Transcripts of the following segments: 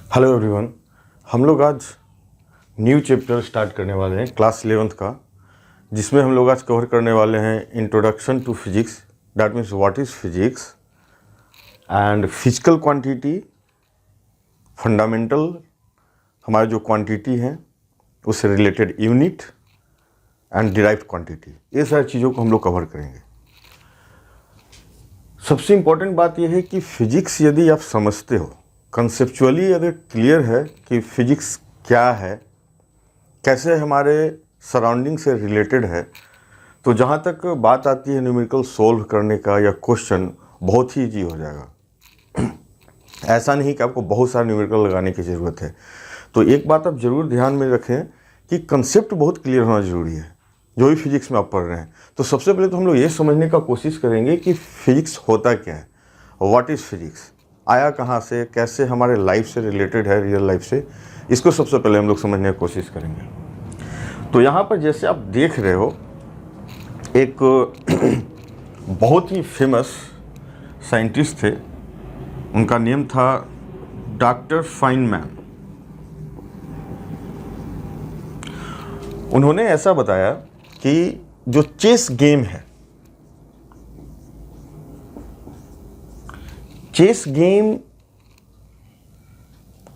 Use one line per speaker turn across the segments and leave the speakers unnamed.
Hello everyone. हम लोग आज न्यू चैप्टर स्टार्ट करने वाले हैं क्लास 11th का, जिसमें हम लोग आज कवर करने वाले हैं introduction to physics, that means what is physics and physical quantity, fundamental हमारे जो क्वांटिटी हैं उससे related unit and derived quantity, ये सारी चीज़ों को हम लोग कवर करेंगे। सबसे इम्पोर्टेंट बात यह है कि फिजिक्स यदि आप समझते हो, कंसेप्चुअली अगर क्लियर है कि फिजिक्स क्या है, कैसे हमारे सराउंडिंग से रिलेटेड है, तो जहाँ तक बात आती है न्यूमेरिकल सोल्व करने का या क्वेश्चन, बहुत ही ईजी हो जाएगा। ऐसा नहीं कि आपको बहुत सारा न्यूमेरिकल लगाने की ज़रूरत है। तो एक बात आप ज़रूर ध्यान में रखें कि कंसेप्ट बहुत क्लियर होना ज़रूरी है जो भी फिजिक्स में आप पढ़ रहे हैं। तो सबसे पहले तो हम लोग ये समझने का कोशिश करेंगे कि फिजिक्स होता क्या है, व्हाट इज़ फिजिक्स, आया कहाँ से, कैसे हमारे लाइफ से रिलेटेड है, रियल लाइफ से, इसको सबसे पहले हम लोग समझने की कोशिश करेंगे। तो यहाँ पर जैसे आप देख रहे हो, एक बहुत ही फेमस साइंटिस्ट थे, उनका नेम था डॉक्टर फाइनमैन। उन्होंने ऐसा बताया कि जो चेस गेम है, चेस गेम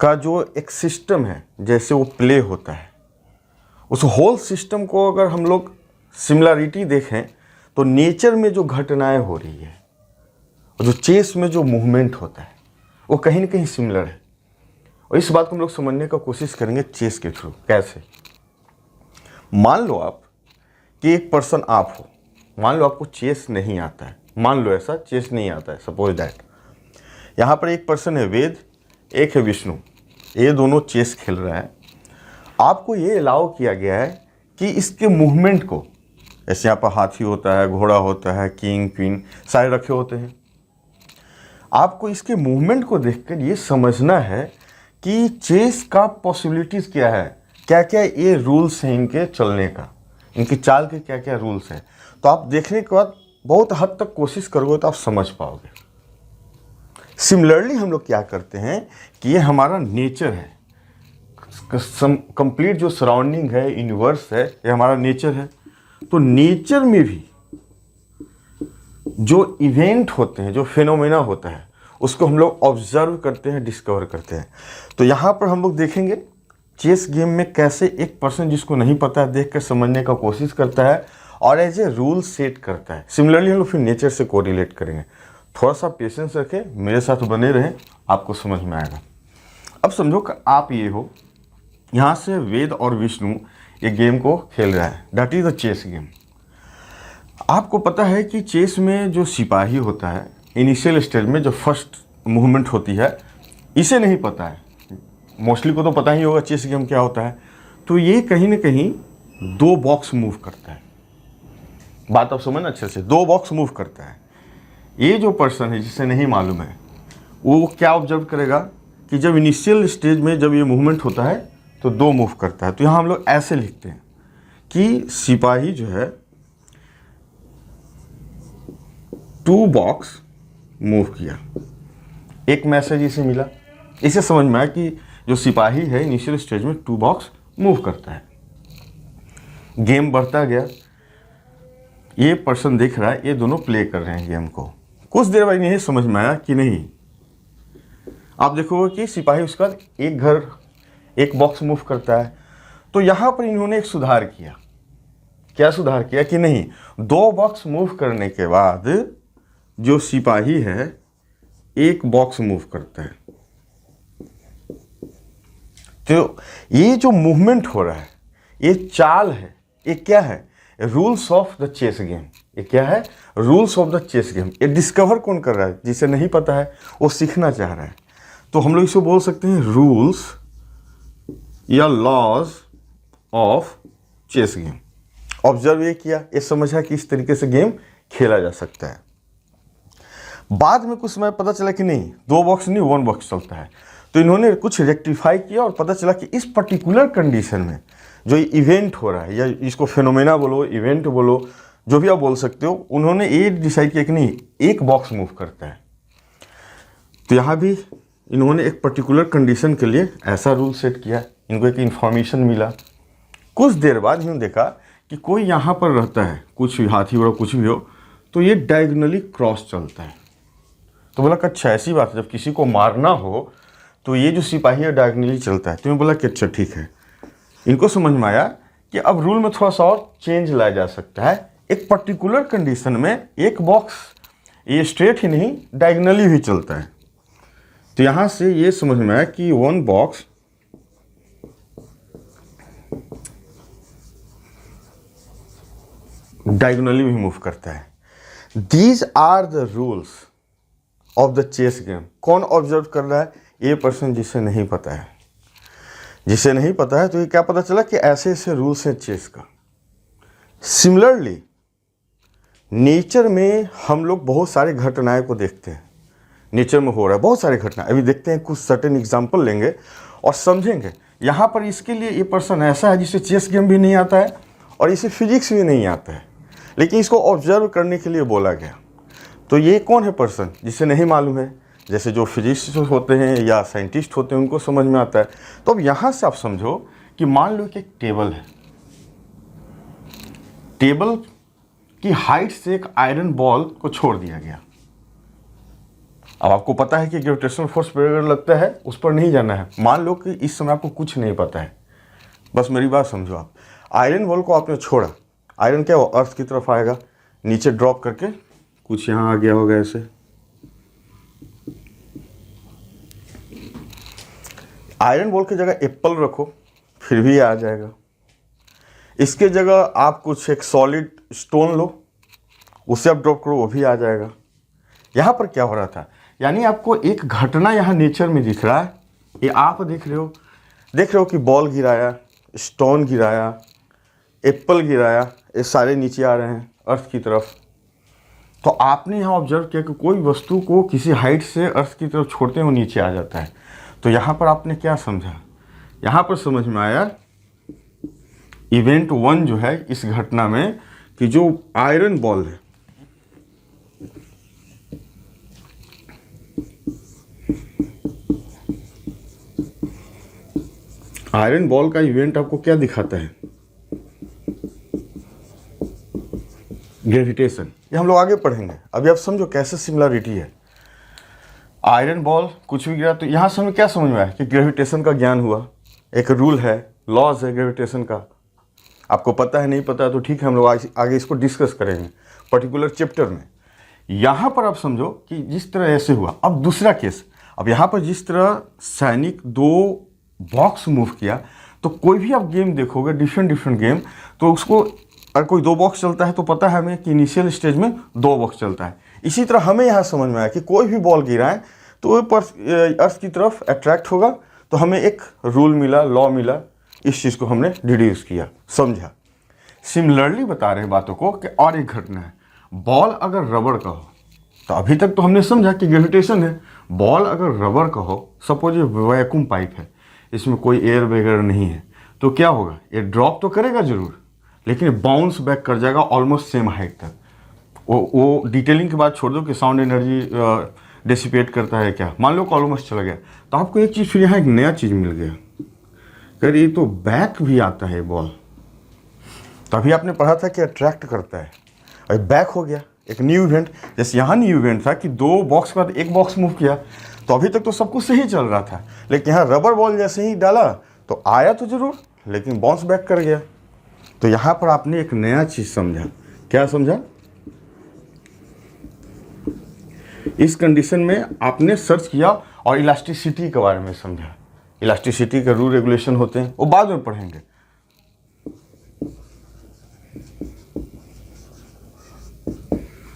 का जो एक सिस्टम है, जैसे वो प्ले होता है, उस होल सिस्टम को अगर हम लोग सिमिलरिटी देखें तो नेचर में जो घटनाएं हो रही है और जो चेस में जो मूवमेंट होता है वो कहीं ना कहीं सिमिलर है। और इस बात को हम लोग समझने का कोशिश करेंगे चेस के थ्रू। कैसे? मान लो आप कि एक पर्सन आप हो, मान लो आपको चेस नहीं आता है, मान लो ऐसा चेस नहीं आता है, सपोज दैट यहाँ पर एक पर्सन है वेद, एक है विष्णु, ये दोनों चेस खेल रहा है। आपको ये अलाउ किया गया है कि इसके मूवमेंट को, जैसे यहाँ पर हाथी होता है, घोड़ा होता है, किंग क्वीन सारे रखे होते हैं, आपको इसके मूवमेंट को देखकर ये समझना है कि चेस का पॉसिबिलिटीज़ क्या है, क्या क्या ये रूल्स हैं इनके चलने का, इनकी चाल के क्या क्या रूल्स हैं। तो आप देखने के बाद बहुत हद तक कोशिश करोगे तो आप समझ पाओगे। सिमिलरली हम लोग क्या करते हैं कि ये हमारा नेचर है, कंप्लीट जो सराउंडिंग है, यूनिवर्स है, ये हमारा नेचर है। तो नेचर में भी जो इवेंट होते हैं, जो फिनोमेना होता है, उसको हम लोग ऑब्जर्व करते हैं, डिस्कवर करते हैं। तो यहाँ पर हम लोग देखेंगे चेस गेम में कैसे एक पर्सन जिसको नहीं पता है देख कर समझने का कोशिश करता है और एज ए रूल सेट करता है। सिमिलरली हम लोग फिर नेचर से कोरिलेट करेंगे। थोड़ा सा पेशेंस रखें, मेरे साथ बने रहें, आपको समझ में आएगा। अब समझो कि आप ये हो, यहाँ से वेद और विष्णु ये गेम को खेल रहा है, that is the chess game. आपको पता है कि चेस में जो सिपाही होता है, इनिशियल स्टेज में जो फर्स्ट मूवमेंट होती है, इसे नहीं पता है, मोस्टली को तो पता ही होगा चेस गेम क्या होता है। तो ये कहीं ना कहीं दो बॉक्स मूव करता है। बात आप समझना अच्छे से, दो बॉक्स मूव करता है। ये जो पर्सन है जिसे नहीं मालूम है, वो क्या ऑब्जर्व करेगा कि जब इनिशियल स्टेज में जब ये मूवमेंट होता है तो दो मूव करता है। तो यहाँ हम लोग ऐसे लिखते हैं कि सिपाही जो है टू बॉक्स मूव किया, एक मैसेज इसे मिला, इसे समझ में आया कि जो सिपाही है इनिशियल स्टेज में टू बॉक्स मूव करता है। गेम बढ़ता गया, ये पर्सन देख रहा है ये दोनों प्ले कर रहे हैं गेम को। कुछ देर बाद नहीं समझ में आया कि नहीं, आप देखोगे कि सिपाही उसका एक घर, एक बॉक्स मूव करता है। तो यहाँ पर इन्होंने एक सुधार किया। क्या सुधार किया कि नहीं, दो बॉक्स मूव करने के बाद जो सिपाही है एक बॉक्स मूव करता है। तो ये जो मूवमेंट हो रहा है, ये चाल है, ये क्या है, rules of the chess game. ये क्या है, rules of the chess game. ये डिस्कवर कौन कर रहा है, जिसे नहीं पता है वो सीखना चाह रहा है। तो हम लोग इसको बोल सकते हैं रूल्स या laws of chess game. Observe ये किया, ये समझा कि इस तरीके से गेम खेला जा सकता है। बाद में कुछ समय पता चला कि नहीं, दो बॉक्स नहीं वन बॉक्स चलता है। तो इन्होंने कुछ रेक्टिफाई किया और पता चला कि इस पर्टिकुलर कंडीशन में जो इवेंट हो रहा है, या इसको फिनोमेना बोलो, इवेंट बोलो, जो भी आप बोल सकते हो, उन्होंने ये डिसाइड किया कि नहीं एक बॉक्स मूव करता है। तो यहाँ भी इन्होंने एक पर्टिकुलर कंडीशन के लिए ऐसा रूल सेट किया, इनको एक इन्फॉर्मेशन मिला। कुछ देर बाद इन्होंने देखा कि कोई यहाँ पर रहता है, कुछ हाथी वगैरह कुछ भी हो, तो ये डायगोनली क्रॉस चलता है। तो बोला कि अच्छा ऐसी बात है, जब किसी को मारना हो तो ये जो सिपाही है डायगोनली चलता है। तो मैं बोला कि अच्छा ठीक है। इनको समझ में आया कि अब रूल में थोड़ा सा और चेंज लाया जा सकता है। एक पर्टिकुलर कंडीशन में एक बॉक्स ये स्ट्रेट ही नहीं डायगोनली भी चलता है। तो यहाँ से ये समझ में आया कि वन बॉक्स डायगोनली भी मूव करता है। These are the rules of the chess game. कौन ऑब्जर्व कर रहा है? ये पर्सन जिसे नहीं पता है। जिसे नहीं पता है तो ये क्या पता चला कि ऐसे ऐसे रूल्स हैं चेस का। सिमिलरली नेचर में हम लोग बहुत सारे घटनाएं को देखते हैं। नेचर में हो रहा है बहुत सारे घटना, अभी देखते हैं, कुछ सर्टेन एग्जाम्पल लेंगे और समझेंगे। यहाँ पर इसके लिए ये पर्सन ऐसा है जिसे चेस गेम भी नहीं आता है और इसे फिजिक्स भी नहीं आता है, लेकिन इसको ऑब्जर्व करने के लिए बोला गया। तो ये कौन है पर्सन जिसे नहीं मालूम है? जैसे जो फिजिक्स होते हैं या साइंटिस्ट होते हैं उनको समझ में आता है। तो अब यहाँ से आप समझो कि मान लो कि एक टेबल है, टेबल की हाइट से एक आयरन बॉल को छोड़ दिया गया। अब आपको पता है कि ग्रेविटेशनल फोर्स पर लगता है, उस पर नहीं जाना है। मान लो कि इस समय आपको कुछ नहीं पता है, बस मेरी बात समझो। आप आयरन बॉल को आपने छोड़ा, आयरन क्या हो अर्थ की तरफ आएगा, नीचे ड्रॉप करके कुछ यहाँ आ गया होगा ऐसे। आयरन बॉल की जगह एप्पल रखो फिर भी आ जाएगा। इसके जगह आप कुछ एक सॉलिड स्टोन लो, उसे आप ड्रॉप करो, वो भी आ जाएगा। यहाँ पर क्या हो रहा था, यानी आपको एक घटना यहाँ नेचर में दिख रहा है। ये आप देख रहे हो कि बॉल गिराया, स्टोन गिराया, एप्पल गिराया, ये सारे नीचे आ रहे हैं अर्थ की तरफ। तो आपने यहाँ ऑब्जर्व किया कि कोई वस्तु को किसी हाइट से अर्थ की तरफ छोड़ते हैं वो नीचे आ जाता है। तो यहाँ पर आपने क्या समझा? यहाँ पर समझ में आया इवेंट 1 जो है इस घटना में कि जो आयरन बॉल है, आयरन बॉल का इवेंट आपको क्या दिखाता है? ग्रेविटेशन। ये हम लोग आगे पढ़ेंगे, अभी आप समझो कैसे सिमिलरिटी है। आयरन बॉल कुछ भी गिरा, तो यहाँ से हमें क्या समझ में आया कि ग्रेविटेशन का ज्ञान हुआ। एक रूल है, लॉज है ग्रेविटेशन का। आपको पता है, नहीं पता है तो ठीक है, हम लोग आगे इसको डिस्कस करेंगे पर्टिकुलर चैप्टर में। यहाँ पर आप समझो कि जिस तरह ऐसे हुआ। अब दूसरा केस, अब यहाँ पर जिस तरह सैनिक 2 बॉक्स मूव किया, तो कोई भी आप गेम देखोगे डिफरेंट गेम, तो उसको अगर कोई 2 बॉक्स चलता है तो पता है हमें कि इनिशियल स्टेज में 2 बॉक्स चलता है। इसी तरह हमें यहाँ समझ में आया कि कोई भी बॉल गिराए तो वो अर्थ की तरफ अट्रैक्ट होगा। तो हमें एक रूल मिला, लॉ मिला, इस चीज़ को हमने डिड्यूस किया, समझा। सिमिलरली बता रहे हैं बातों को कि और एक घटना है, बॉल अगर रबड़ का हो, तो अभी तक तो हमने समझा कि ग्रेविटेशन है। बॉल अगर रबड़ का हो, सपोज ये वैक्यूम पाइप है, इसमें कोई एयर वगैरह नहीं है, तो क्या होगा? ये ड्रॉप तो करेगा जरूर, लेकिन बाउंस बैक कर जाएगा ऑलमोस्ट सेम हाइट तक। वो डिटेलिंग के बाद छोड़ दो कि साउंड एनर्जी डिसिपेट करता है क्या, मान लो ऑलमोस्ट चला गया, तो आपको एक चीज़ फिर यहाँ एक नया चीज़ मिल गया, अगर ये तो बैक भी आता है बॉल। तो अभी आपने पढ़ा था कि अट्रैक्ट करता है, और बैक हो गया, एक न्यू इवेंट। जैसे यहाँ न्यू इवेंट था कि 2 बॉक्स के बाद 1 बॉक्स मूव किया, तो अभी तक तो सब कुछ सही चल रहा था, लेकिन यहाँ रबर बॉल जैसे ही डाला तो आया तो जरूर, लेकिन बाउंस बैक कर गया। तो यहाँ पर आपने एक नया चीज़ समझा। क्या समझा? इस कंडीशन में आपने सर्च किया और इलास्टिसिटी के बारे में समझा। इलास्टिसिटी के रूल रेगुलेशन होते हैं, वो बाद में पढ़ेंगे।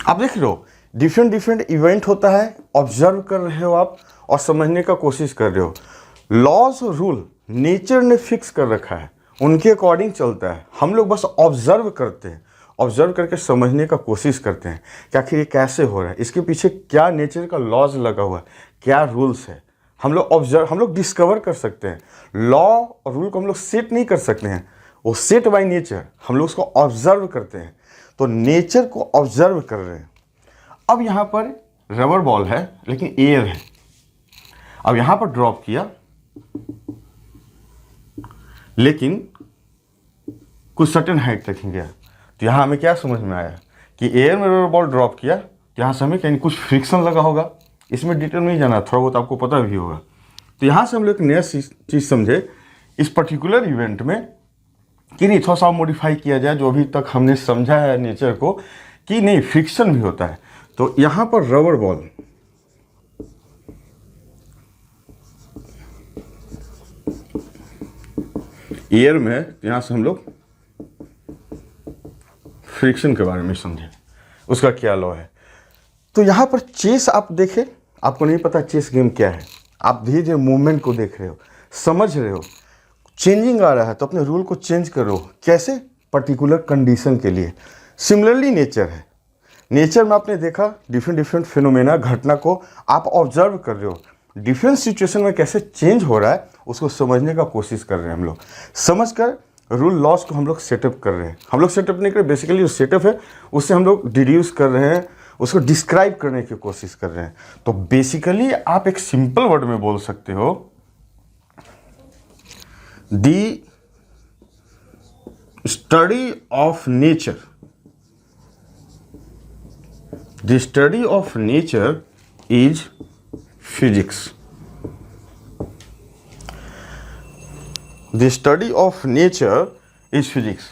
आप देख रहे हो डिफरेंट इवेंट होता है, ऑब्जर्व कर रहे हो आप और समझने का कोशिश कर रहे हो। लॉज और रूल नेचर ने फिक्स कर रखा है, उनके अकॉर्डिंग चलता है। हम लोग बस ऑब्जर्व करते हैं, ऑब्जर्व करके समझने का कोशिश करते हैं कि आखिर ये कैसे हो रहा है, इसके पीछे क्या नेचर का लॉज लगा हुआ है, क्या रूल्स है। हम लोग डिस्कवर कर सकते हैं। लॉ और रूल को हम लोग सेट नहीं कर सकते हैं, वो सेट बाय नेचर, हम लोग उसको ऑब्जर्व करते हैं। तो नेचर को ऑब्जर्व कर रहे हैं। अब यहाँ पर रबर बॉल है लेकिन एयर है। अब यहां पर ड्रॉप किया, लेकिन कुछ सर्टेन हाइट तक ही गया। तो यहां हमें क्या समझ में आया कि एयर में रबर बॉल ड्रॉप किया तो यहां से हमें कहीं कुछ फ्रिक्शन लगा होगा। इसमें डिटेल नहीं जाना, थोड़ा बहुत आपको पता भी होगा। तो यहां से हम लोग एक नया चीज समझे इस पर्टिकुलर इवेंट में कि नहीं, थोड़ा सा मॉडिफाई किया जाए जो अभी तक हमने समझा है नेचर को कि नहीं फ्रिक्शन भी होता है। तो यहां पर रबर बॉल एयर में, तो यहां से हम लोग फ्रिक्शन के बारे में समझे, उसका क्या लॉ है। तो यहां पर चेस आप देखें, आपको नहीं पता चेस गेम क्या है, आप धीरे धीरे मूवमेंट को देख रहे हो, समझ रहे हो, चेंजिंग आ रहा है तो अपने रूल को चेंज करो। कैसे? पर्टिकुलर कंडीशन के लिए। सिमिलरली नेचर है, नेचर में आपने देखा डिफरेंट फिनोमेना, घटना को आप ऑब्जर्व कर रहे हो, डिफरेंट सिचुएशन में कैसे चेंज हो रहा है उसको समझने का कोशिश कर रहे हैं हम लोग। समझकर रूल लॉस को हम लोग सेटअप कर रहे हैं। हम लोग सेटअप नहीं कर रहे, बेसिकली जो सेटअप है उससे हम लोग डिड्यूस कर रहे हैं, उसको डिस्क्राइब करने की कोशिश कर रहे हैं। तो बेसिकली आप एक सिंपल वर्ड में बोल सकते हो, the study of nature, the study of nature is physics. The study of nature is physics.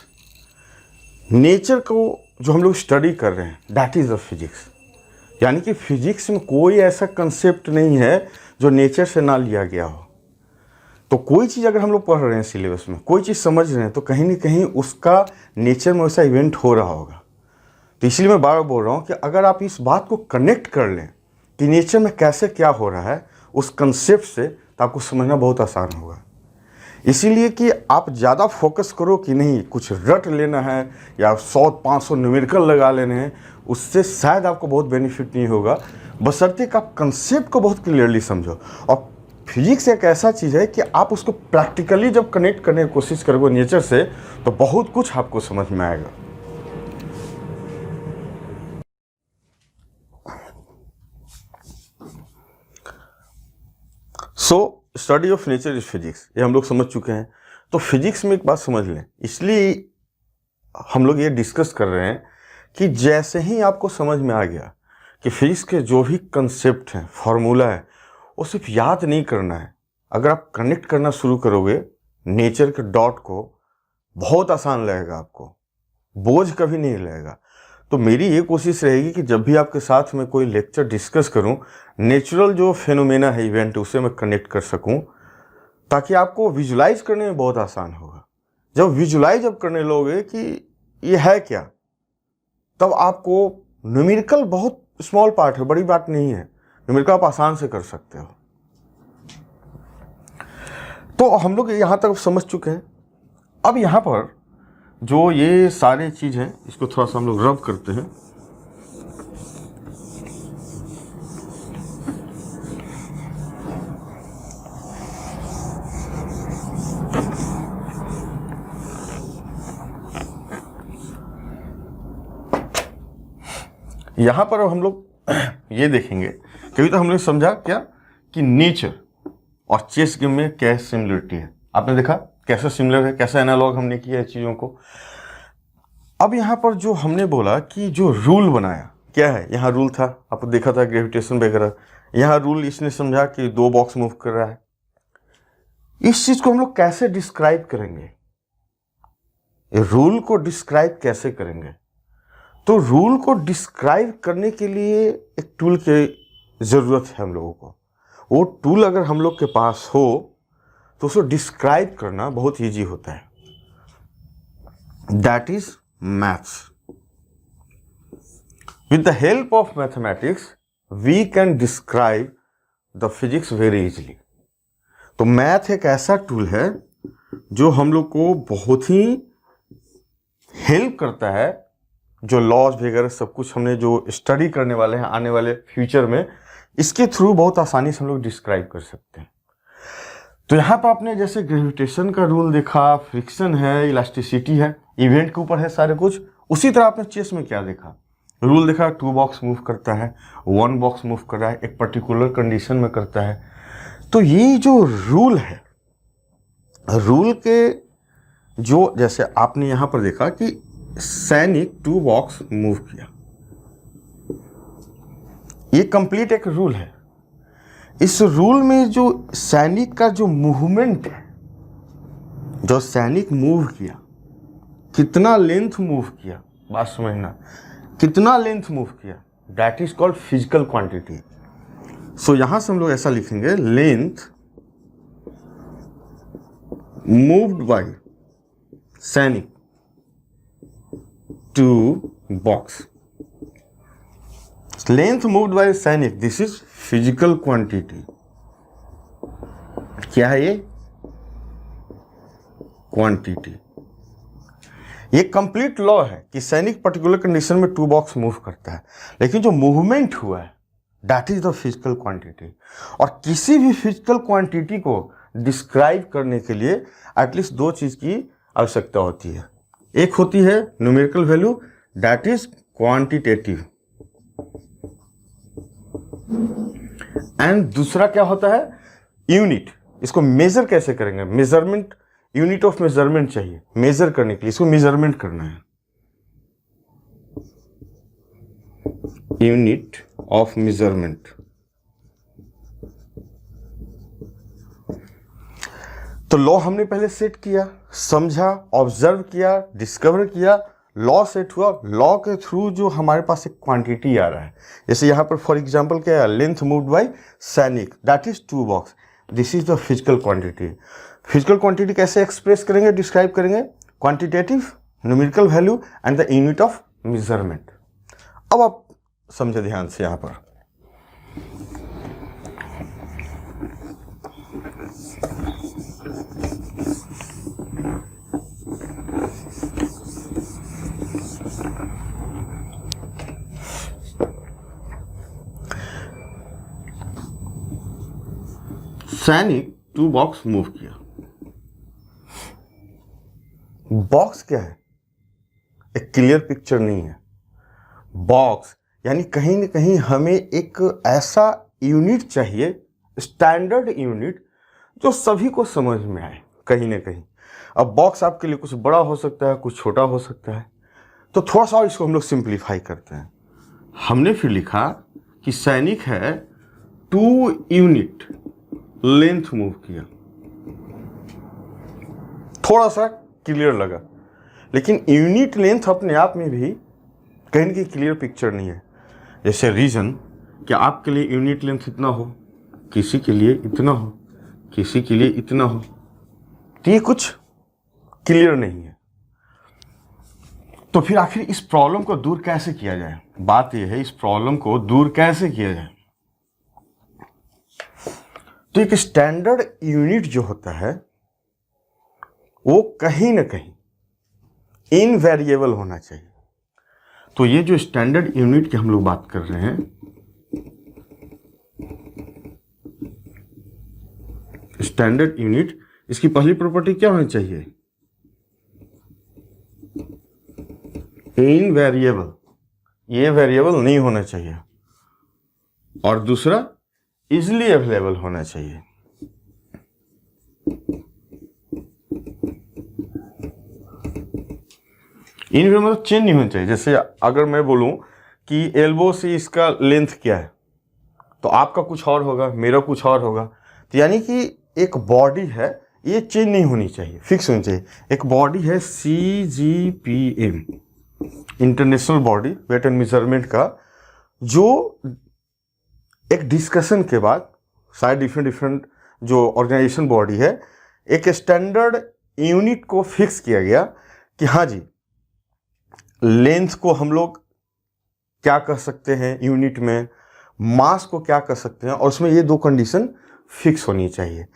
Nature को जो हम लोग स्टडी कर रहे हैं दैट इज द फिजिक्स। यानी कि फिजिक्स में कोई ऐसा कंसेप्ट नहीं है जो नेचर से ना लिया गया हो। तो कोई चीज़ अगर हम लोग पढ़ रहे हैं सिलेबस में, कोई चीज़ समझ रहे हैं, तो कहीं ना कहीं उसका नेचर में वैसा इवेंट हो रहा होगा। तो इसलिए मैं बार बार बोल रहा हूँ कि अगर आप इस बात को कनेक्ट कर लें कि नेचर में कैसे क्या हो रहा है उस कंसेप्ट से, तो आपको समझना बहुत आसान होगा। इसीलिए कि आप ज़्यादा फोकस करो कि नहीं कुछ रट लेना है या 100-500 न्यूमेरिकल लगा लेने हैं, उससे शायद आपको बहुत बेनिफिट नहीं होगा, बशर्ते कि आप कंसेप्ट को बहुत क्लियरली समझो। और फिजिक्स एक ऐसा चीज़ है कि आप उसको प्रैक्टिकली जब कनेक्ट करने की कोशिश करोगे नेचर से, तो बहुत कुछ आपको समझ में आएगा। So study of nature is physics, ये हम लोग समझ चुके हैं। तो फिजिक्स में एक बात समझ लें, इसलिए हम लोग ये डिस्कस कर रहे हैं कि जैसे ही आपको समझ में आ गया कि फिजिक्स के जो भी कंसेप्ट हैं, फार्मूला है, वो सिर्फ याद नहीं करना है। अगर आप कनेक्ट करना शुरू करोगे नेचर के डॉट को, बहुत आसान लगेगा, आपको बोझ कभी नहीं लगेगा। तो मेरी ये कोशिश रहेगी कि जब भी आपके साथ में कोई लेक्चर डिस्कस करूं, नेचुरल जो फेनोमेना है इवेंट, उसे मैं कनेक्ट कर सकूं, ताकि आपको विजुलाइज करने में बहुत आसान होगा। जब विजुलाइज जब करने लोगे कि ये है क्या, तब आपको न्यूमेरिकल बहुत स्मॉल पार्ट है, बड़ी बात नहीं है, न्यूमेरिकल आप आसान से कर सकते हो। तो हम लोग यहाँ तक समझ चुके हैं। अब यहाँ पर जो ये सारे चीज़ हैं, इसको थोड़ा सा हम लोग रब करते हैं। यहाँ पर हम लोग ये देखेंगे, कभी तो हमने समझा क्या कि नेचर और चेस गेम में क्या सिमिलरिटी है। आपने देखा कैसा सिमिलर है, कैसा एनालॉग हमने किया है चीज़ों को। अब यहाँ पर जो हमने बोला कि जो रूल बनाया क्या है, यहाँ रूल था, आपको देखा था ग्रेविटेशन वगैरह, यहाँ रूल इसने समझा कि 2 बॉक्स मूव कर रहा है। इस चीज़ को हम लोग कैसे डिस्क्राइब करेंगे, रूल को डिस्क्राइब कैसे करेंगे? तो रूल को डिस्क्राइब करने के लिए एक टूल की ज़रूरत है हम लोगों को। वो टूल अगर हम लोग के पास हो तो उसको डिस्क्राइब करना बहुत ईजी होता है, that is maths. With the help of mathematics we can describe the physics very easily. तो मैथ एक ऐसा टूल है जो हम लोग को बहुत ही हेल्प करता है। जो लॉज वगैरह सब कुछ हमने जो स्टडी करने वाले हैं आने वाले फ्यूचर में, इसके थ्रू बहुत आसानी से हम लोग डिस्क्राइब कर सकते हैं। तो यहाँ पर आपने जैसे ग्रेविटेशन का रूल देखा, फ्रिक्शन है, इलास्टिसिटी है, इवेंट के ऊपर है सारे कुछ। उसी तरह आपने चेस में क्या देखा, रूल देखा, 2 बॉक्स मूव करता है, 1 बॉक्स मूव कर रहा है, एक पर्टिकुलर कंडीशन में करता है। तो ये जो रूल है, रूल के जो, जैसे आपने यहां पर देखा कि सैनिक 2 बॉक्स मूव किया, ये कंप्लीट एक रूल है। इस रूल में जो सैनिक का जो मूवमेंट है, जो सैनिक मूव किया, कितना लेंथ मूव किया, बात समझना, कितना लेंथ मूव किया, that is called physical quantity. So यहां से हम लोग ऐसा लिखेंगे, लेंथ मूव्ड बाय सैनिक 2 बॉक्स, लेंथ मूव्ड बाय सैनिक, दिस इज फिजिकल क्वांटिटी। क्या है ये? क्वांटिटी। ये कंप्लीट लॉ है कि सैनिक पर्टिकुलर कंडीशन में 2 बॉक्स मूव करता है, लेकिन जो मूवमेंट हुआ है that is the physical quantity. और किसी भी फिजिकल क्वांटिटी को डिस्क्राइब करने के लिए एटलीस्ट 2 चीज की आवश्यकता होती है। एक होती है numerical value, that is quantitative, and दूसरा क्या होता है? यूनिट। इसको मेजर कैसे करेंगे? मेजरमेंट, यूनिट ऑफ मेजरमेंट चाहिए मेजर करने के लिए, इसको मेजरमेंट करना है, यूनिट ऑफ मेजरमेंट। तो लॉ हमने पहले सेट किया, समझा, ऑब्जर्व किया, डिस्कवर किया, लॉ सेट हुआ। लॉ के थ्रू जो हमारे पास एक क्वांटिटी आ रहा है, जैसे यहां पर फॉर एग्जांपल क्या है? लेंथ मूव्ड बाय सैनिक, that is 2 box, this is the physical quantity. Physical quantity कैसे एक्सप्रेस करेंगे, डिस्क्राइब करेंगे? Quantitative, numerical value and the unit of measurement. अब आप समझे ध्यान से यहां पर, सैनिक 2 बॉक्स मूव किया। बॉक्स क्या है? एक क्लियर पिक्चर नहीं है। बॉक्स यानी कहीं ना कहीं हमें एक ऐसा यूनिट चाहिए, स्टैंडर्ड यूनिट, जो सभी को समझ में आए कहीं ना कहीं। अब बॉक्स आपके लिए कुछ बड़ा हो सकता है, कुछ छोटा हो सकता है, तो थोड़ा सा इसको हम लोग सिंप्लीफाई करते हैं। हमने फिर लिखा कि सैनिक है 2 यूनिट लेंथ मूव किया, थोड़ा सा क्लियर लगा, लेकिन यूनिट लेंथ अपने आप में भी कहीं की क्लियर पिक्चर नहीं है। जैसे रीजन कि आपके लिए यूनिट लेंथ इतना हो, किसी के लिए इतना हो, किसी के लिए इतना हो, तो ये कुछ क्लियर नहीं है। तो फिर आखिर इस प्रॉब्लम को दूर कैसे किया जाए? बात यह है, इस प्रॉब्लम को दूर कैसे किया जाए? तो एक स्टैंडर्ड यूनिट जो होता है वो कहीं ना कहीं इनवेरिएबल होना चाहिए। तो ये जो स्टैंडर्ड यूनिट की हम लोग बात कर रहे हैं, स्टैंडर्ड यूनिट, इसकी पहली प्रॉपर्टी क्या होनी चाहिए? इनवेरिएबल, ये वेरिएबल नहीं होना चाहिए। और दूसरा, इजिली अवेलेबल होना चाहिए। इनमें मतलब चेंज नहीं होना चाहिए। जैसे अगर मैं बोलूं कि एल्बो से इसका लेंथ क्या है, तो आपका कुछ और होगा, मेरा कुछ और होगा। तो यानी कि एक बॉडी है, ये चेंज नहीं होनी चाहिए, फिक्स होनी चाहिए। एक बॉडी है CGPM, international body weight and measurement का, जो एक डिस्कशन के बाद शायद डिफरेंट जो ऑर्गेनाइजेशन बॉडी है, एक स्टैंडर्ड यूनिट को फिक्स किया गया कि हाँ जी, लेंथ को हम लोग क्या कह सकते हैं यूनिट में, मास को क्या कह सकते हैं, और उसमें ये 2 कंडीशन फिक्स होनी चाहिए।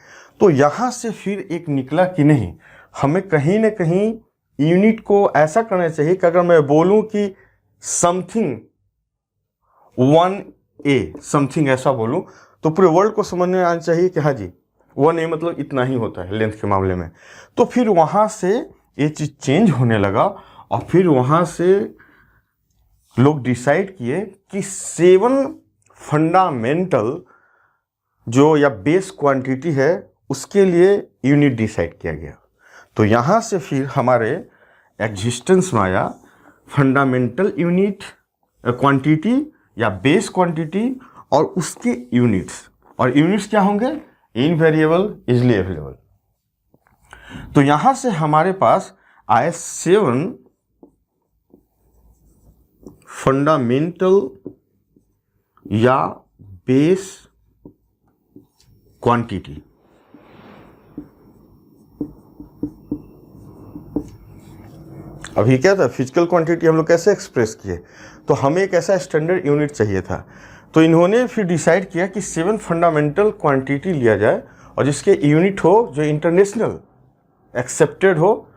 तो यहां से फिर एक निकला कि नहीं, हमें कहीं ना कहीं यूनिट को ऐसा करना चाहिए कि अगर मैं बोलूं कि समथिंग 1A, समथिंग ऐसा बोलूं, तो पूरे वर्ल्ड को समझ में आना चाहिए कि हाँ जी 1A मतलब इतना ही होता है लेंथ के मामले में। तो फिर वहां से ये चीज चेंज होने लगा, और फिर वहां से लोग डिसाइड किए कि 7 फंडामेंटल जो या बेस क्वांटिटी है उसके लिए यूनिट डिसाइड किया गया। तो यहाँ से फिर हमारे एग्जिस्टेंस में आया फंडामेंटल यूनिट क्वांटिटी या बेस क्वांटिटी और उसके यूनिट्स। और यूनिट्स क्या होंगे? Invariable, easily available. तो यहाँ से हमारे पास आए 7 फंडामेंटल या बेस क्वांटिटी। अभी क्या था, फिजिकल क्वांटिटी हम लोग कैसे एक्सप्रेस किए, तो हमें एक ऐसा स्टैंडर्ड यूनिट चाहिए था। तो इन्होंने फिर डिसाइड किया कि 7 फंडामेंटल क्वांटिटी लिया जाए और जिसके यूनिट हो जो इंटरनेशनल एक्सेप्टेड हो,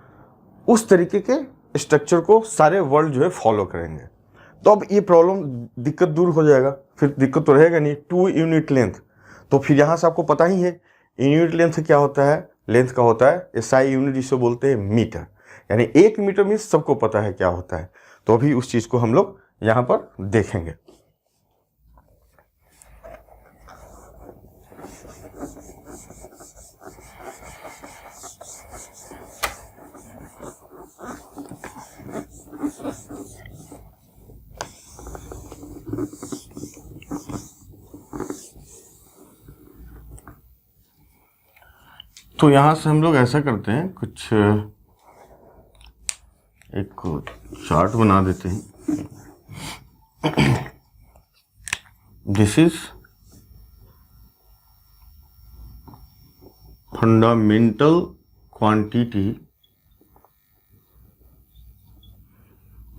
उस तरीके के स्ट्रक्चर को सारे वर्ल्ड जो है फॉलो करेंगे। तो अब ये प्रॉब्लम, दिक्कत दूर हो जाएगा, फिर दिक्कत तो रहेगा नहीं। 2 यूनिट लेंथ, तो फिर यहाँ से आपको पता ही है यूनिट लेंथ क्या होता है, लेंथ का होता है एसआई यूनिट, जिसे बोलते हैं मीटर, यानी 1 मीटर में सबको पता है क्या होता है। तो अभी उस चीज़ को हम लोग यहाँ पर देखेंगे। तो यहाँ से हम लोग ऐसा करते हैं, कुछ एक चार्ट बना देते हैं। दिस इज फंडामेंटल क्वांटिटी,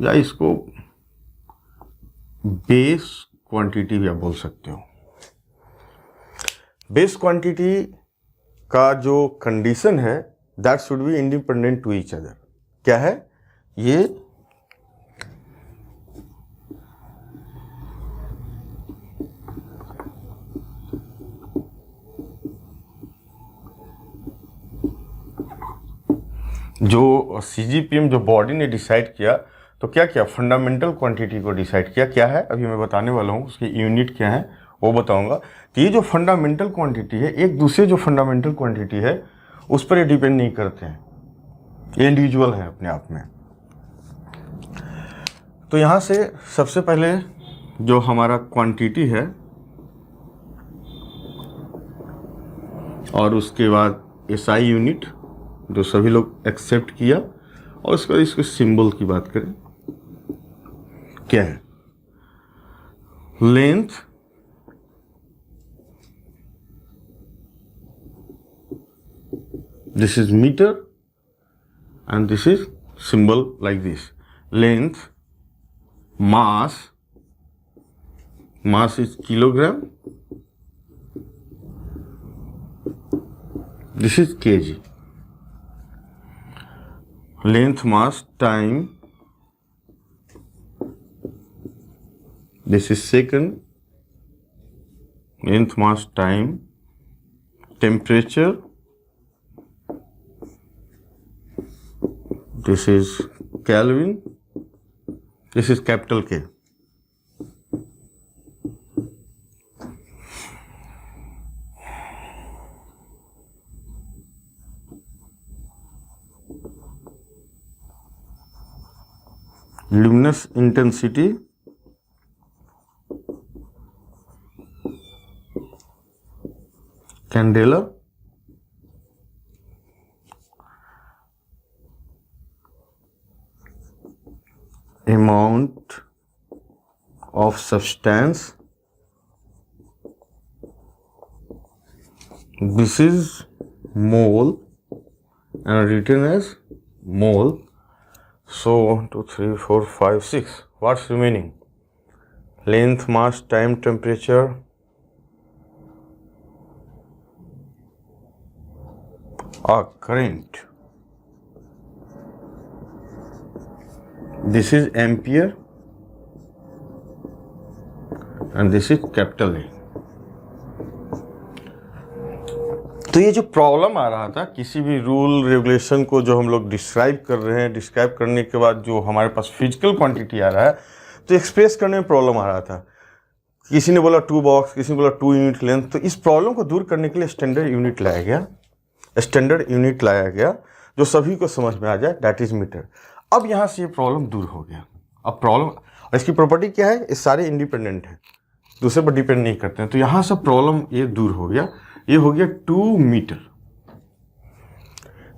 या इसको बेस क्वांटिटी भी आप बोल सकते हो। बेस क्वांटिटी का जो कंडीशन है that should be independent to each other. क्या है ये? जो सीजीपीएम जो बॉडी ने डिसाइड किया, तो क्या किया, फंडामेंटल क्वांटिटी को डिसाइड किया। क्या है अभी मैं बताने वाला हूँ, उसकी यूनिट क्या है वो बताऊंगा। तो ये जो फंडामेंटल क्वांटिटी है, एक दूसरे जो फंडामेंटल क्वांटिटी है उस पर ये डिपेंड नहीं करते हैं, ये इंडिविजुअल है अपने आप में। तो यहाँ से सबसे पहले जो हमारा क्वांटिटी है और उसके बाद एसआई यूनिट जो सभी लोग एक्सेप्ट किया, और उसके बाद इसके सिंबल की बात करें, क्या है? Length, this is meter and this is symbol like this. Length, mass is kilogram, this is kg. Length, mass, time, this is second. Length, mass, time, temperature, this is Kelvin, this is capital K. Luminous intensity, candela, amount of substance, this is mole and written as mole. So 1 2 3 4 5 6, what's remaining? Length, mass, time, temperature, current. This is ampere and this is capital A. तो ये जो problem आ रहा था, किसी भी rule regulation को जो हम लोग डिस्क्राइब कर रहे हैं, डिस्क्राइब करने के बाद जो हमारे पास फिजिकल क्वांटिटी आ रहा है, तो एक्सप्रेस करने में प्रॉब्लम आ रहा था। किसी ने बोला 2 बॉक्स, किसी ने बोला 2 यूनिट लेंथ। तो इस प्रॉब्लम को दूर करने के लिए स्टैंडर्ड यूनिट लाया गया जो सभी को समझ में आ जाए, दैट इज मीटर। अब यहाँ से ये प्रॉब्लम दूर हो गया। अब प्रॉब्लम, और इसकी प्रॉपर्टी क्या है, ये सारे इंडिपेंडेंट हैं, दूसरे पर डिपेंड नहीं करते हैं। तो यहाँ से प्रॉब्लम ये दूर हो गया, ये हो गया 2 मीटर।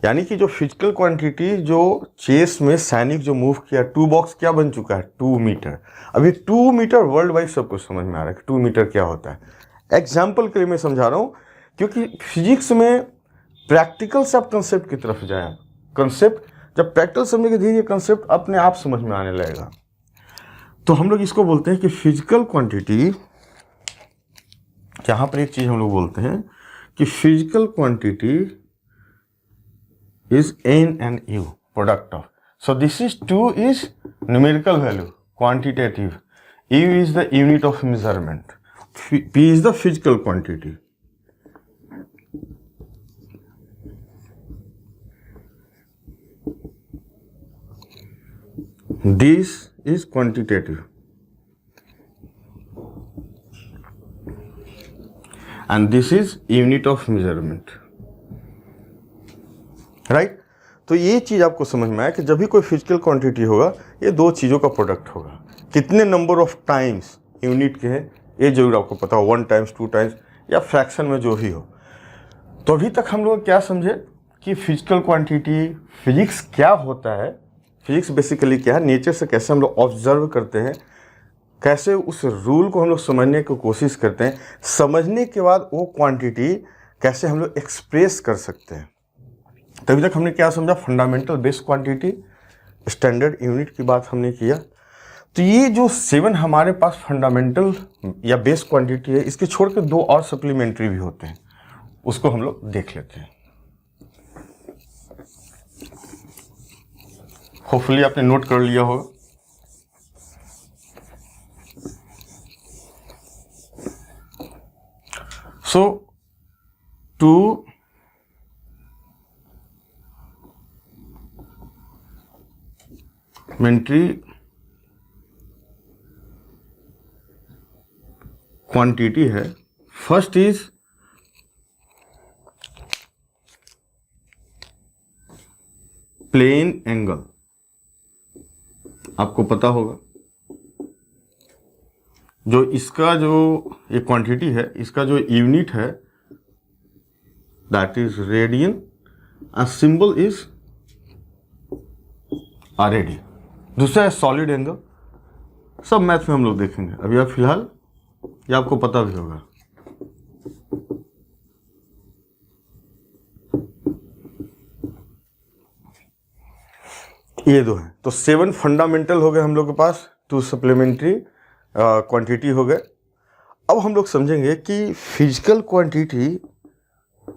यानी कि जो फिजिकल क्वांटिटी जो चेस में सैनिक जो मूव किया, 2 बॉक्स क्या बन चुका है, 2 मीटर। अभी 2 मीटर वर्ल्ड वाइड सबको समझ में आ रहा है कि 2 मीटर क्या होता है। एग्जाम्पल के लिए मैं समझा रहा हूँ, क्योंकि फिजिक्स में प्रैक्टिकल से आप कंसेप्ट की तरफ जाए, कंसेप्ट जब प्रैक्टिकल समझेंगे धीरे कंसेप्ट अपने आप समझ में आने लगेगा। तो हम लोग इसको बोलते हैं कि फिजिकल क्वांटिटी, यहाँ पर एक चीज हम लोग बोलते हैं कि physical quantity is n and u product of. So this is 2 is numerical value, quantitative. U is the unit of measurement. P is the physical quantity. This is quantitative. And this is unit of measurement. Right तो ये चीज़ आपको समझ में आया कि जब भी कोई फिजिकल क्वांटिटी होगा, ये 2 चीज़ों का प्रोडक्ट होगा। कितने नंबर ऑफ टाइम्स यूनिट के हैं ये जरूर आपको पता हो, 1 टाइम्स 2 टाइम्स या फ्रैक्शन में जो भी हो। तो अभी तक हम लोग क्या समझे कि फिजिकल क्वांटिटी, फिजिक्स क्या होता है, फिजिक्स बेसिकली क्या है, नेचर से कैसे हम लोग ऑब्जर्व करते हैं, कैसे उस रूल को हम लोग समझने की कोशिश करते हैं, समझने के बाद वो क्वांटिटी कैसे हम लोग एक्सप्रेस कर सकते हैं। तभी तक हमने क्या समझा, fundamental base quantity, standard unit की बात हमने किया। तो ये जो 7 हमारे पास फंडामेंटल या बेस क्वांटिटी है, इसके छोड़ के 2 और सप्लीमेंट्री भी होते हैं, उसको हम लोग देख लेते हैं। होपफुली आपने नोट कर लिया होगा। सो 2 सप्लीमेंट्री क्वांटिटी है। फर्स्ट इज प्लेन एंगल, आपको पता होगा जो इसका जो ये क्वांटिटी है, इसका जो यूनिट है that is radian and symbol is RAD. दूसरा है सॉलिड एंगल, सब मैथ में हम लोग देखेंगे। अभी आप फिलहाल ये आपको पता भी होगा। ये 2 हैं, तो 7 फंडामेंटल हो गए हम लोग के पास, 2 सप्लीमेंट्री क्वांटिटी हो गए। अब हम लोग समझेंगे कि फिजिकल क्वांटिटी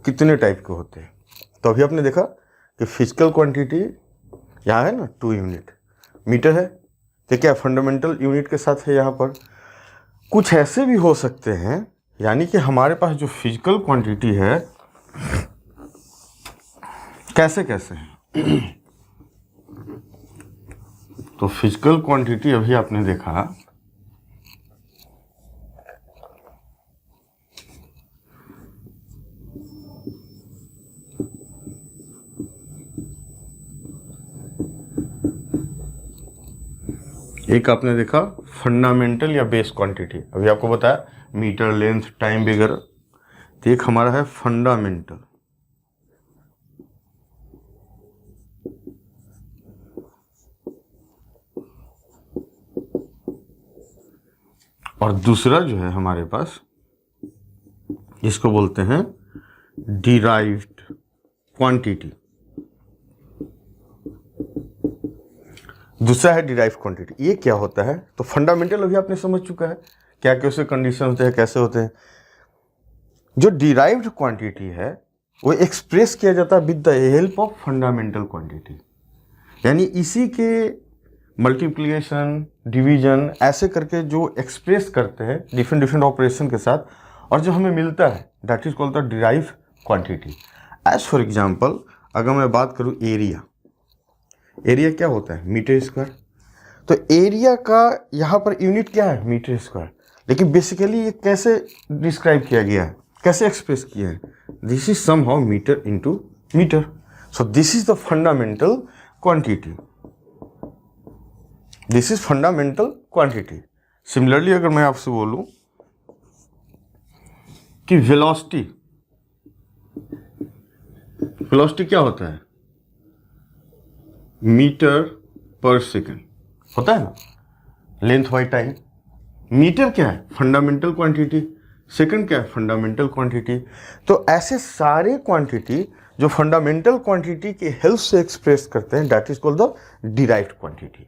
कितने टाइप के होते हैं। तो अभी आपने देखा कि फिजिकल क्वांटिटी यहाँ है ना 2 यूनिट, मीटर है, तो क्या फंडामेंटल यूनिट के साथ है। यहाँ पर कुछ ऐसे भी हो सकते हैं, यानी कि हमारे पास जो फिजिकल क्वांटिटी है कैसे कैसे है। तो फिजिकल क्वांटिटी अभी आपने देखा एक, आपने देखा फंडामेंटल या बेस क्वांटिटी, अभी आपको बताया मीटर, लेंथ, टाइम वगैरह। तो एक हमारा है फंडामेंटल, और दूसरा जो है हमारे पास इसको बोलते हैं डिराइव्ड क्वांटिटी। दूसरा है डिराइव्ड क्वांटिटी। ये क्या होता है, तो फंडामेंटल अभी आपने समझ चुका है क्या कैसे कंडीशन होते हैं, कैसे होते हैं। जो डिराइव्ड क्वांटिटी है वो एक्सप्रेस किया जाता है with the help of fundamental quantity, यानी इसी के मल्टीप्लिकेशन, डिवीजन ऐसे करके जो एक्सप्रेस करते हैं डिफरेंट डिफरेंट ऑपरेशन के साथ, और जो हमें मिलता है that is called the derived quantity. As for example अगर मैं बात करूं एरिया, एरिया क्या होता है, मीटर स्क्वायर। तो एरिया का यहाँ पर यूनिट क्या है, मीटर स्क्वायर। लेकिन बेसिकली ये कैसे डिस्क्राइब किया गया है, कैसे एक्सप्रेस किया है, this is somehow metre into metre. So this is the fundamental quantity, this is fundamental quantity. Similarly अगर मैं आपसे बोलूं कि वेलोसिटी, वेलोसिटी क्या होता है, मीटर पर सेकेंड होता है ना, लेंथ बाई टाइम. मीटर क्या है, फंडामेंटल क्वांटिटी. सेकंड क्या है, फंडामेंटल क्वांटिटी. तो ऐसे सारे क्वांटिटी जो फंडामेंटल क्वांटिटी के हेल्प से एक्सप्रेस करते हैं, that is called the derived quantity.